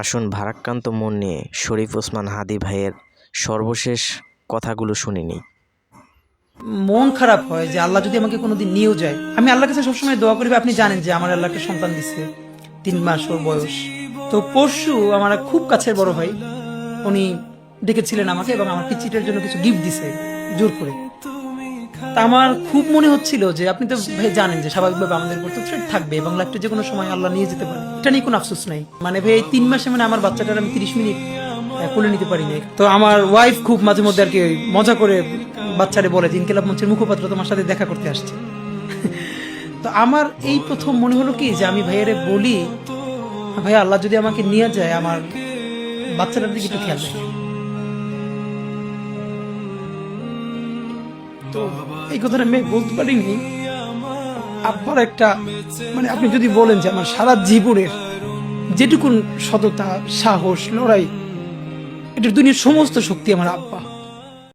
আসুন ভারাক্রান্ত মন নিয়ে শরীফ ওসমান হাদী ভাইয়ের সর্বশেষ কথাগুলো শুনে নিই। মন খারাপ হয় যে আল্লাহ যদি আমাকে কোনোদিন নিয়েও যায়, আমি আল্লাহর কাছে সবসময় দোয়া করি। আপনি জানেন যে আমার আল্লাহ একটা সন্তান দিচ্ছে, 3 মাস ওর বয়স। তো পরশু আমার এক খুব কাছের বড় ভাই, উনি ডেকেছিলেন আমাকে এবং আমার পিচিটার জন্য কিছু গিফট দিছে জোর করে। তা আমার খুব মনে হচ্ছিল যে আপনি তো ভাই জানেন যে স্বাভাবিকভাবে আমাদের উপর তো থ্রেট থাকবে এবং লাইফটা যে কোনো সময় আল্লাহ নিয়ে যেতে পারে, এটা নিয়ে কোনো আফসোস নাই। মানে ভাই এই 3 মাসে মানে আমার বাচ্চাটার আমি 30 মিনিট কোলে নিতে পারি নাই। তো আমার ওয়াইফ খুব মাঝে মধ্যে আর কি ওই মজা করে বাচ্চারে বলে যে ইনকিলাব মঞ্চের মুখপাত্র তোমার সাথে দেখা করতে আসছে। তো আমার এই প্রথম মনে হলো কি যে আমি ভাইয়ারে বলি, ভাইয়া আল্লাহ যদি আমাকে নিয়ে যায় আমার বাচ্চাটার দিকে একটু খেয়াল রাখে। তো এই কথাটা আমি বলতে পারিনি। আব্বার একটা মানে আপনি যদি বলেন যে আমার সারা জীবনের যেটুকুন সততা, সাহস, লড়াই, এটার দুনিয়ার সমস্ত শক্তি আমার আব্বা।